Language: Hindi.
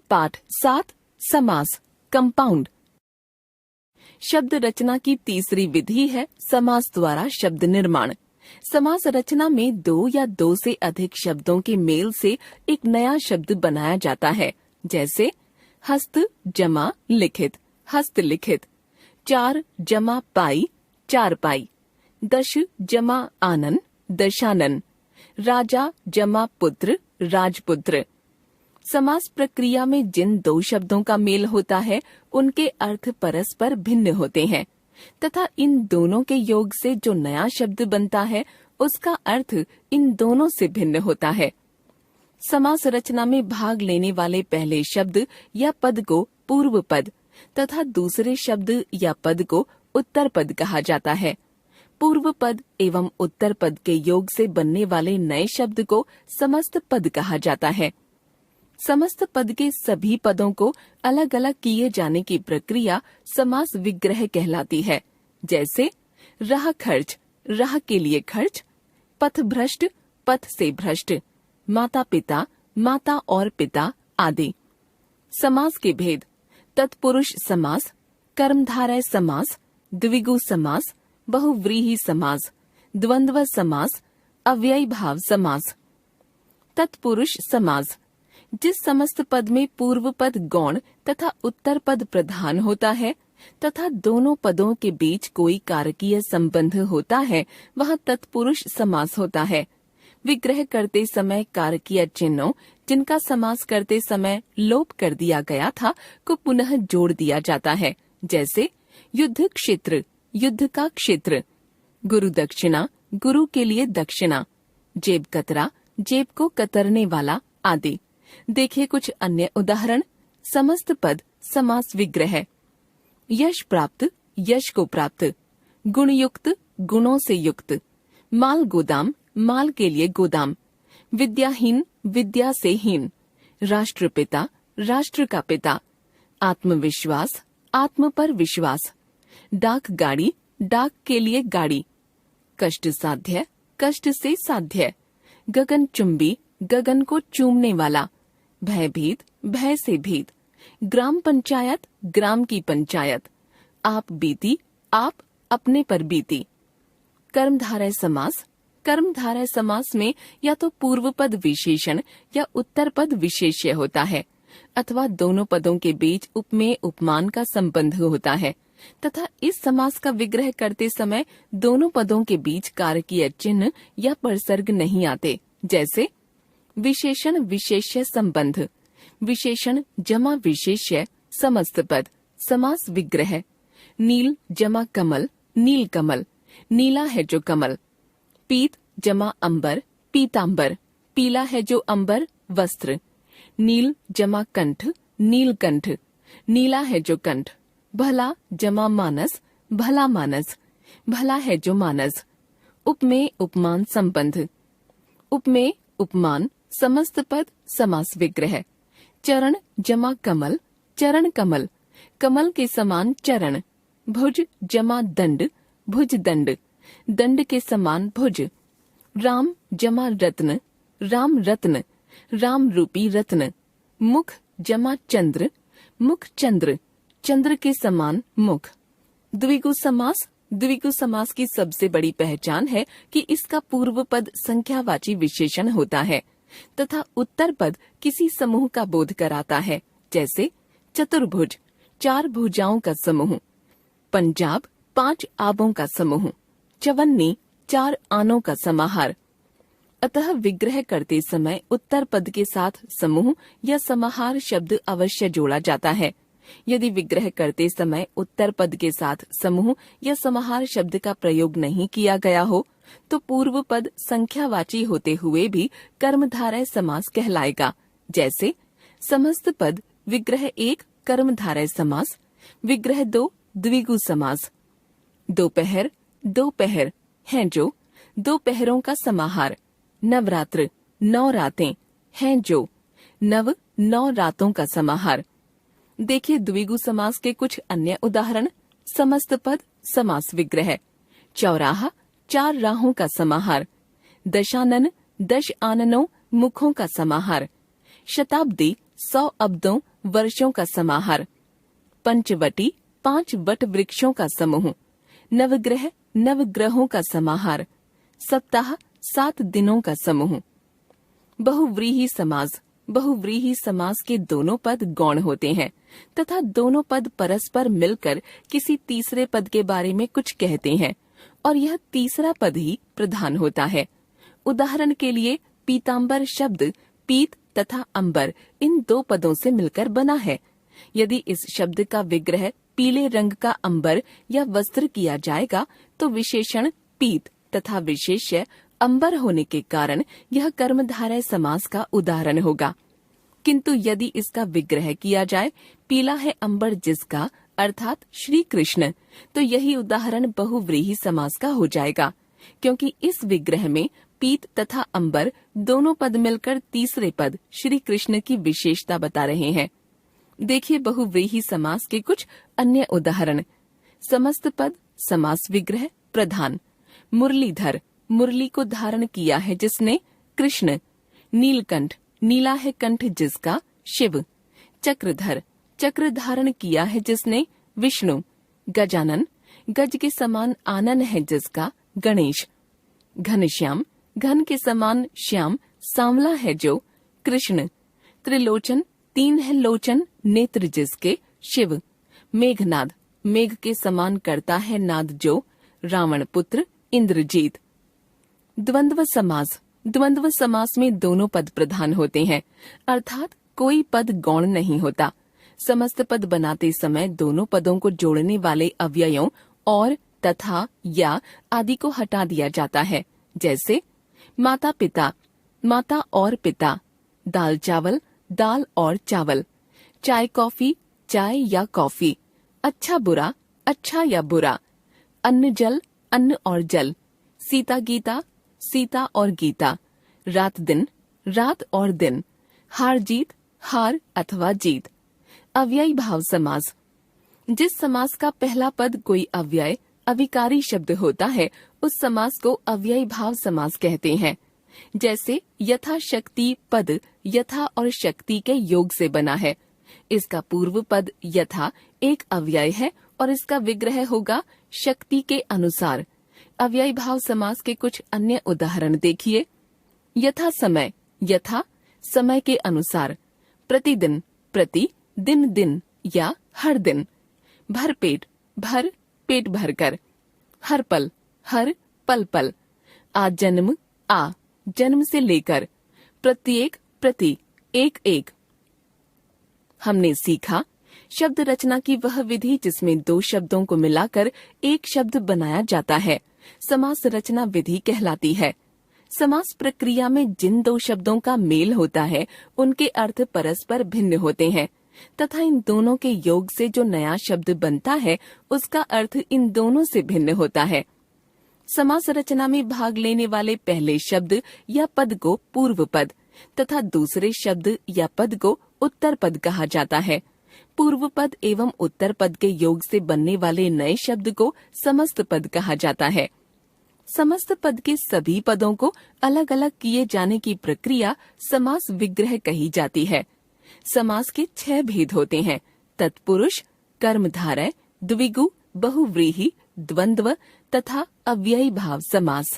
पाठ 7 समास कंपाउंड। शब्द रचना की तीसरी विधि है समास द्वारा शब्द निर्माण। समास रचना में दो या दो से अधिक शब्दों के मेल से एक नया शब्द बनाया जाता है, जैसे हस्त जमा लिखित, हस्तलिखित। चार जमा पाई, चारपाई। दश जमा आनन, दशानन। राजा जमा पुत्र, राजपुत्र। समास प्रक्रिया में जिन दो शब्दों का मेल होता है उनके अर्थ परस्पर भिन्न होते हैं तथा इन दोनों के योग से जो नया शब्द बनता है उसका अर्थ इन दोनों से भिन्न होता है। समास रचना में भाग लेने वाले पहले शब्द या पद को पूर्व पद तथा दूसरे शब्द या पद को उत्तर पद कहा जाता है। पूर्व पद एवं उत्तर पद के योग से बनने वाले नए शब्द को समस्त पद कहा जाता है। समस्त पद के सभी पदों को अलग अलग किए जाने की प्रक्रिया समास विग्रह कहलाती है, जैसे राह खर्च, राह के लिए खर्च। पथ भ्रष्ट, पथ से भ्रष्ट। माता पिता, माता और पिता आदि। समास के भेद: तत्पुरुष समास, कर्मधारय समास, द्विगु समास, बहुव्रीहि समास, द्वंद्व समास, अव्ययी भाव समास। तत्पुरुष समास: जिस समस्त पद में पूर्व पद गौण तथा उत्तर पद प्रधान होता है तथा दोनों पदों के बीच कोई कारकीय संबंध होता है वह तत्पुरुष समास होता है। विग्रह करते समय कारकीय चिन्हों जिनका समास करते समय लोप कर दिया गया था को पुनः जोड़ दिया जाता है, जैसे युद्ध क्षेत्र, युद्ध का क्षेत्र। गुरु दक्षिणा, गुरु के लिए दक्षिणा। जेब कतरा, जेब को कतरने वाला आदि। देखिए कुछ अन्य उदाहरण। समस्त पद समास विग्रह। यश प्राप्त, यश को प्राप्त। गुण युक्त, गुणों से युक्त। माल गोदाम, माल के लिए गोदाम। विद्याहीन, विद्या से हीन। राष्ट्रपिता, राष्ट्र का पिता। आत्मविश्वास, आत्म पर विश्वास। डाक गाड़ी, डाक के लिए गाड़ी। कष्ट साध्य, कष्ट से साध्य। गगन चुंबी, गगन को चूमने वाला। भयभीत, भय से भीत। ग्राम पंचायत, ग्राम की पंचायत। आप बीती, आप अपने पर बीती। कर्मधारय समास। कर्मधारय समास में या तो पूर्व पद विशेषण या उत्तर पद विशेष्य होता है अथवा दोनों पदों के बीच उपमेय उपमान का संबंध होता है तथा इस समास का विग्रह करते समय दोनों पदों के बीच कारकीय चिन्ह या परसर्ग नहीं आते, जैसे विशेषण विशेष्य संबंध। विशेषण जमा विशेष्य समस्त पद समास विग्रह। नील जमा कमल, नील कमल। नीला है जो कमल। पीत जमा अंबर, पीतांबर। पीला है जो अंबर वस्त्र। नील जमा कंठ, नीलकंठ। नीला है जो कंठ। भला जमा मानस, भला मानस। भला है जो मानस। उपमेय उपमान संबंध। उपमेय उपमान समस्त पद समास विग्रह। चरण जमा कमल, चरण कमल। कमल के समान चरण। भुज जमा दंड, भुज दंड। दंड के समान भुज। राम जमा रत्न, राम रत्न। राम रूपी रत्न। मुख जमा चंद्र, मुख चंद्र। चंद्र के समान मुख। द्विगु समास। द्विगु समास की सबसे बड़ी पहचान है कि इसका पूर्व पद संख्यावाची विशेषण होता है तथा उत्तर पद किसी समूह का बोध कराता है, जैसे चतुर्भुज, चार भुजाओं का समूह। पंजाब, पांच आबों का समूह। चवन्नी, चार आनों का समाहार। अतः विग्रह करते समय उत्तर पद के साथ समूह या समाहार शब्द अवश्य जोड़ा जाता है। यदि विग्रह करते समय उत्तर पद के साथ समूह या समाहार शब्द का प्रयोग नहीं किया गया हो तो पूर्व पद संख्यावाची होते हुए भी कर्मधारय समास कहलाएगा, जैसे समस्त पद विग्रह 1 कर्मधारय समास, विग्रह 2 द्विगु समास। दोपहर, दोपहर हैं जो, दोपहरों का समाहार। नवरात्र, 9 रातें हैं जो। नव, 9 रातों का समाहार। देखिए द्विगु समास के कुछ अन्य उदाहरण। समस्त पद समास विग्रह। चौराहा, 4 राहों का समाहार। दशानन, 10 आननों मुखों का समाहार। शताब्दी, 100 अब्दों वर्षों का समाहार। पंचवटी 5 वट वृक्षों का समूह। नवग्रह नवग्रहों का समाहार। सप्ताह 7 दिनों का समूह। बहुव्रीहि समास। बहुव्रीहि समास के दोनों पद गौण होते हैं तथा दोनों पद परस्पर मिलकर किसी तीसरे पद के बारे में कुछ कहते हैं और यह तीसरा पद ही प्रधान होता है। उदाहरण के लिए पीतांबर शब्द पीत तथा अंबर इन 2 पदों से मिलकर बना है। यदि इस शब्द का विग्रह पीले रंग का अंबर या वस्त्र किया जाएगा तो विशेषण पीत तथा विशेष्य अंबर होने के कारण यह कर्मधारय समास का उदाहरण होगा। किंतु यदि इसका विग्रह किया जाए पीला है अंबर जिसका अर्थात श्री कृष्ण, तो यही उदाहरण बहुव्रीहि समास का हो जाएगा, क्योंकि इस विग्रह में पीत तथा अंबर दोनों पद मिलकर तीसरे पद श्री कृष्ण की विशेषता बता रहे हैं। देखिए बहुव्रीहि समास के कुछ अन्य उदाहरण। समस्त पद समास विग्रह प्रधान। मुरलीधर मुरली को धारण किया है जिसने कृष्ण। नीलकंठ नीला है कंठ जिसका शिव। चक्रधर चक्र धारण किया है जिसने विष्णु। गजानन गज के समान आनन है जिसका गणेश। घनश्याम घन के समान श्याम सांवला है जो कृष्ण। त्रिलोचन 3 है लोचन नेत्र जिसके शिव। मेघनाद मेघ के समान करता है नाद जो रावण पुत्र इंद्रजीत। द्वंद्व समास। द्वंद्व समास में दोनों पद प्रधान होते हैं, अर्थात कोई पद गौण नहीं होता। समस्त पद बनाते समय दोनों पदों को जोड़ने वाले अव्ययों और तथा या आदि को हटा दिया जाता है। जैसे माता पिता माता और पिता। दाल चावल दाल और चावल। चाय कॉफी चाय या कॉफी। अच्छा बुरा अच्छा या बुरा। अन्न जल अन्न और जल। सीता गीता सीता और गीता। रात दिन रात और दिन। हार जीत हार अथवा जीत। अव्ययी भाव समास। जिस समास का पहला पद कोई अव्यय अविकारी शब्द होता है उस समास को अव्ययी भाव समास कहते हैं। जैसे यथाशक्ति पद यथा और शक्ति के योग से बना है। इसका पूर्व पद यथा एक अव्यय है और इसका विग्रह होगा शक्ति के अनुसार। अव्ययी भाव समास के कुछ अन्य उदाहरण देखिए। यथा समय यथा समय के अनुसार। प्रतिदिन प्रति दिन दिन या हर दिन। भरपेट भर पेट भरकर। हर पल हर पल पल। आज जन्म आ जन्म से लेकर। प्रत्येक प्रति एक एक। हमने सीखा शब्द रचना की वह विधि जिसमें 2 शब्दों को मिलाकर एक शब्द बनाया जाता है समास रचना विधि कहलाती है। समास प्रक्रिया में जिन 2 शब्दों का मेल होता है उनके अर्थ परस्पर भिन्न होते हैं तथा इन दोनों के योग से जो नया शब्द बनता है उसका अर्थ इन दोनों से भिन्न होता है। समास रचना में भाग लेने वाले पहले शब्द या पद को पूर्व पद तथा दूसरे शब्द या पद को उत्तर पद कहा जाता है। पूर्व पद एवं उत्तर पद के योग से बनने वाले नए शब्द को समस्त पद कहा जाता है। समस्त पद के सभी पदों को अलग अलग किए जाने की प्रक्रिया समास विग्रह कही जाती है। समास के 6 भेद होते हैं: तत्पुरुष, कर्मधारय, द्विगु, बहुव्रीहि, द्वंद्व तथा अव्ययी भाव समास।